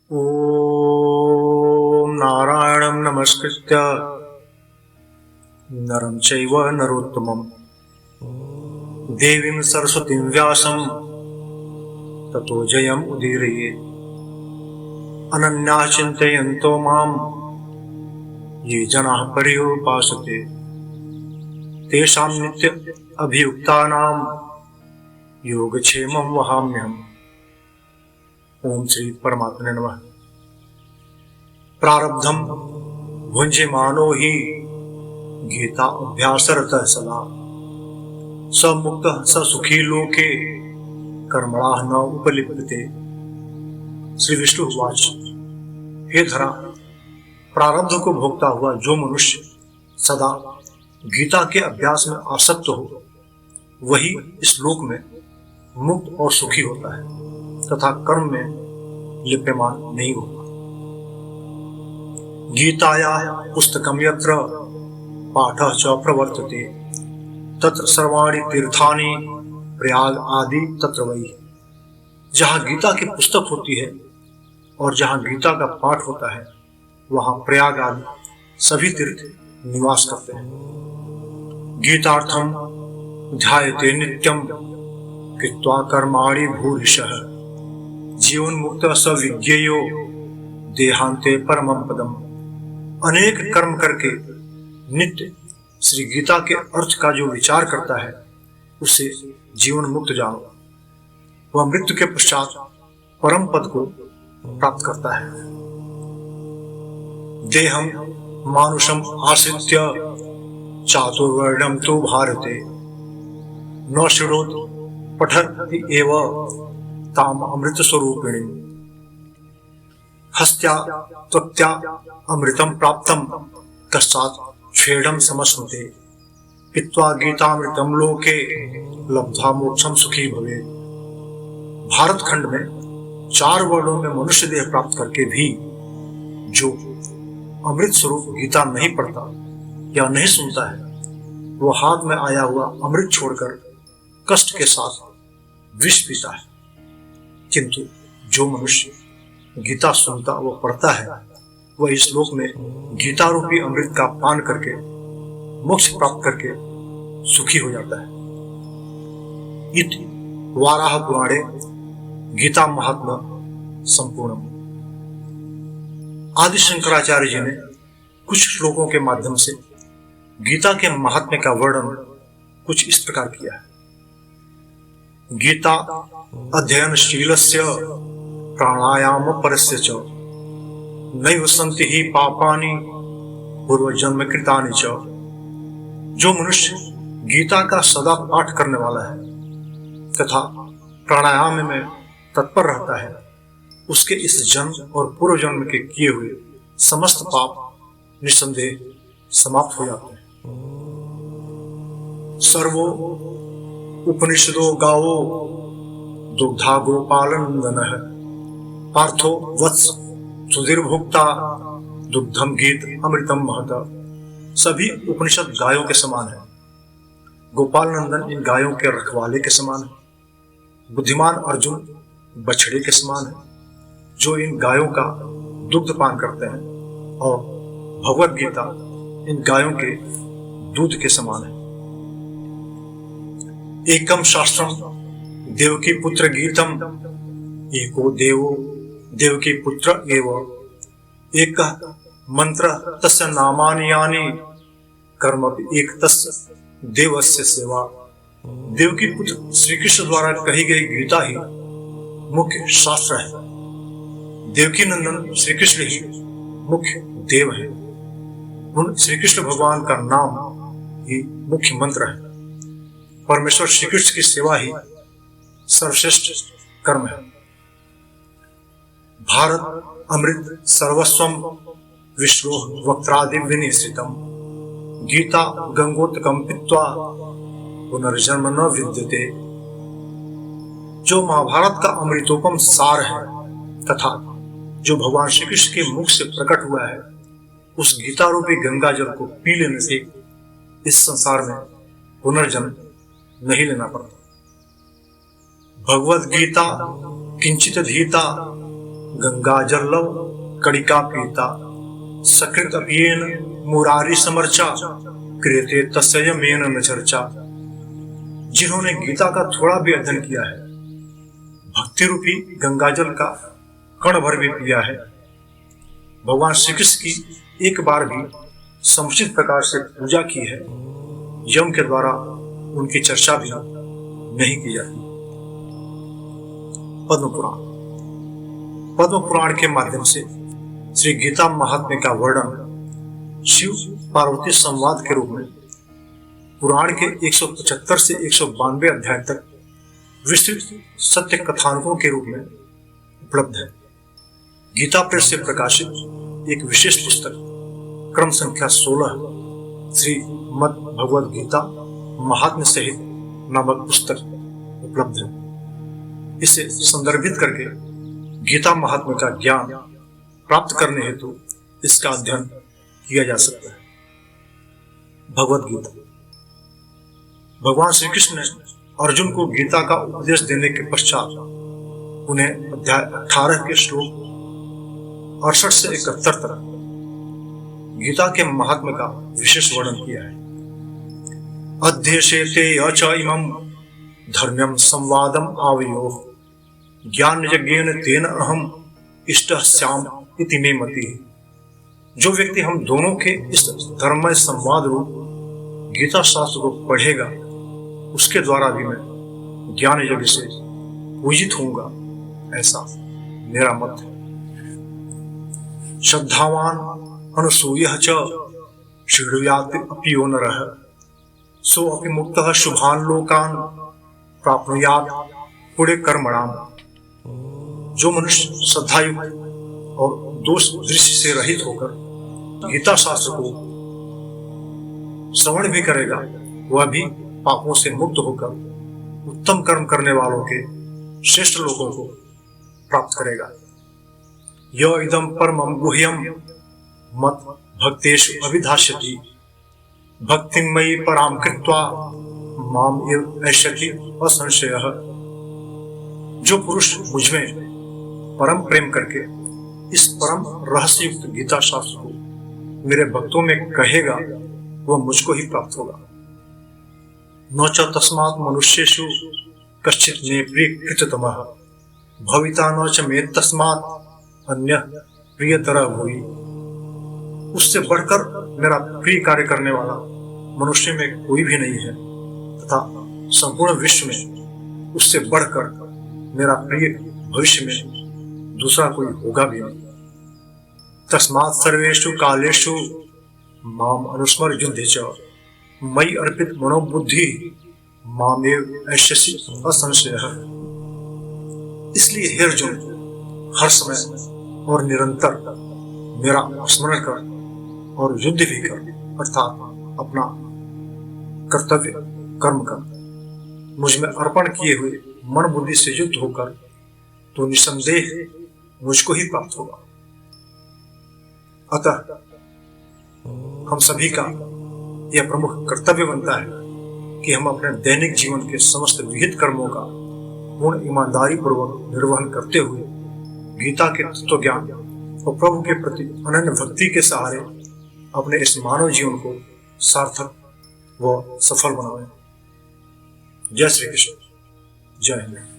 ॐ नारायणं नमस्कृत्य नरं चैव नरोत्तमं देवीं सरस्वतीं व्यासं ततो जयम् उदीरयेत्। अनन्याः चिन्तयन्तो मां ये जनाः पर्युपासते तेषां नित्य अभियुक्तानां योगक्षेमं वहाम्यहम्। ओम श्री परमात्मने नमः। प्रारब्धम भुंज्यमानो हि गीता अभ्यासरतः सदा स मुक्तः स सुखी लोके कर्मणाः न उपलिप्यते। श्री विष्णु उवाच। हे धरा, प्रारब्ध को भोगता हुआ जो मनुष्य सदा गीता के अभ्यास में आसक्त हो वही इस लोक में मुक्त और सुखी होता है तथा कर्म में लिप्यमान नहीं होता। गीतायाः पुस्तकं यत्र पाठः च प्रवर्तते तत्र सर्वाणि तीर्थानि प्रयाग आदि तत्र वै। जहाँ गीता की पुस्तक होती है और जहाँ गीता का पाठ होता है वहाँ प्रयाग आदि सभी तीर्थ निवास करते हैं। गीतार्थम ध्यायते नित्यम कृत्वा कर्माणि भूरिशः जीवन मुक्त स विज्ञेयो देहांते परमं पदम। अनेक कर्म करके नित्य श्री गीता के अर्थ का जो विचार करता है उसे जीवन मुक्त जानो। वह मृत्यु के पश्चात परम पद को प्राप्त करता है। देहम मानुषम आश्रित्य चातुर्वर्णम तो भारते न शृणोत पठति एव ताम अमृत स्वरूपिणी। हस्त्या त्वक्त्या अमृतम प्राप्तम कश्चात् छेड़म समश्नुते पित्वा गीतामृतम लोके लब्ध्वा मोक्षम सुखी भवे। भारत खंड में 4 वर्णों में मनुष्य देह प्राप्त करके भी जो अमृत स्वरूप गीता नहीं पढ़ता या नहीं सुनता है वो हाथ में आया हुआ अमृत छोड़कर कष्ट के साथ विष पीता है। किंतु जो मनुष्य गीता सुनता व पढ़ता है वह इस लोक में गीता रूपी अमृत का पान करके मोक्ष प्राप्त करके सुखी हो जाता है। इति वाराह पुराणे गीता महात्म्य संपूर्णम। आदि शंकराचार्य जी ने कुछ श्लोकों के माध्यम से गीता के महात्म्य का वर्णन कुछ इस प्रकार किया है। गीता अध्ययनशीलस्य प्राणायाम परस्य च नैव सन्ति हि पापानि पूर्वजन्म कृतानि च। जो मनुष्य गीता का सदा पाठ करने वाला है तथा प्राणायाम में तत्पर रहता है उसके इस जन्म और पूर्व जन्म के किए हुए समस्त पाप निस्संदेह समाप्त हो जाते हैं। सर्वो उपनिषदो गावो दुग्धा गोपालनंदनः पार्थो वत्स सुधीर्भोक्ता दुग्धम गीत अमृतम महत। सभी उपनिषद गायों के समान है। गोपाल नंदन इन गायों के रखवाले के समान है। बुद्धिमान अर्जुन बछड़े के समान है जो इन गायों का दुग्ध पान करते हैं और भगवत गीता इन गायों के दूध के समान है। एकम शास्त्रम देवकी पुत्र गीतम एको देवो देवकी पुत्र एव एक मंत्र तस्य नामानि यानि कर्म एक तस्य देवस्य सेवा। देवकी पुत्र श्री कृष्ण द्वारा कही गई गीता ही मुख्य शास्त्र है। देवकी नंदन श्री कृष्ण ही मुख्य देव है। उन श्री कृष्ण भगवान का नाम ही मुख्य मंत्र है। परमेश्वर श्री कृष्ण की सेवा ही सर्वश्रेष्ठ कर्म है। भारत अमृत सर्वस्वम विश्वो वक्त्रादि विनिश्रितम गीता गंगोत्कम पित्वा पुनर्जन्म न विद्यते। जो महाभारत का अमृतोपम सार है तथा जो भगवान श्री कृष्ण के मुख से प्रकट हुआ है उस गीता रूपी गंगा जल को पी लेने से इस संसार में पुनर्जन्म नहीं लेना पड़ता। भगवद गीता किंचित धीता गंगा जल्लव कड़िका पीता सकृत अपियेन मुरारी समर्चा कृते तस्यमेन न चर्चा। जिन्होंने गीता का थोड़ा भी अध्ययन किया है, भक्ति रूपी गंगाजल का कण भर भी पिया है, भगवान श्री कृष्ण की एक बार भी समुचित प्रकार से पूजा की है, यम के द्वारा उनकी चर्चा भी नहीं की जाती। पद्म पुराण। पद्म पुराण के माध्यम से श्री गीता महात्म्य का वर्णन शिव पार्वती संवाद के रूप में पुराण के 175 से 192 अध्याय तक विस्तृत सत्य कथानकों के रूप में उपलब्ध है। गीता प्रेस से प्रकाशित एक विशेष पुस्तक क्रम संख्या 16 श्रीमद् भगवद गीता महात्म्य सहित नामक पुस्तक उपलब्ध है। इसे संदर्भित करके गीता महात्म्य का ज्ञान प्राप्त करने हेतु इसका अध्ययन किया जा सकता है। भगवद गीता। भगवान श्री कृष्ण ने अर्जुन को गीता का उपदेश देने के पश्चात उन्हें अध्याय 18 के श्लोक 68 से 71 तक गीता के महात्म्य का विशेष वर्णन किया है। अध्येशेते अच इमं धर्म्यं संवादम आवयोः ज्ञान यज्ञेन तेन अहम इष्टः स्याम इति मे मतिः। जो व्यक्ति हम दोनों के इस धर्ममय संवाद रूप गीता शास्त्र को पढ़ेगा, उसके द्वारा भी मैं ज्ञान यज्ञ से पूजित होऊंगा, ऐसा मेरा मत है। श्रद्धावान अनुसूयः च शृणुयात् अपि यो नरः सो अपि मुक्तः शुभान् लोकान् प्राप्नुयात् पुण्य कर्मणाम्। जो मनुष्य श्रद्धायुक्त और दोष दृष्टि से रहित होकर गीता शास्त्र को श्रवण भी करेगा, वह भी पापों से मुक्त होकर उत्तम कर्म करने वालों के श्रेष्ठ लोगों को प्राप्त करेगा। य इदं परमं गुह्यं मत् भक्तेषु अभिधास्यति भक्तिं मयि परां कृत्वा माम एव ऐष्यति असंशयः। जो पुरुष मुझमें परम प्रेम करके इस परम रहस्ययुक्त गीता शास्त्र को मेरे भक्तों में कहेगा, वह मुझको ही प्राप्त होगा। न च तस्मात् मनुष्येषु कश्चित् मे प्रियकृततमः भविता न च मे तस्मात् अन्यः प्रियतरः भूयि। उससे बढ़कर मेरा प्रिय कार्य करने वाला मनुष्य में कोई भी नहीं है तथा संपूर्ण विश्व में उससे बढ़कर मेरा प्रिय भविष्य में दूसरा कोई होगा भी नहीं। तस्मात् सर्वेषु कालेषु माम अनुस्मर युद्धे च मयि अर्पित मनोबुद्धि मामेव ऐष्यसि असंशयः। इसलिए हे अर्जुन, हर समय और निरंतर मेरा स्मरण कर और युद्ध भी कर, अर्थात अपना कर्तव्य कर्म कर। मुझ में अर्पण किए हुए मन बुद्धि से युक्त होकर तो निसंदेह मुझको ही प्राप्त होगा। अतः हम सभी का यह प्रमुख कर्तव्य बनता है कि हम अपने दैनिक जीवन के समस्त विहित कर्मों का पूर्ण ईमानदारी पूर्वक निर्वहन करते हुए गीता के तत्व ज्ञान और प्रभु के प्रति अनन्य भक्ति के सहारे अपने इस मानव जीवन को सार्थक व सफल बनाएं। जय श्री कृष्ण। जय हिंद।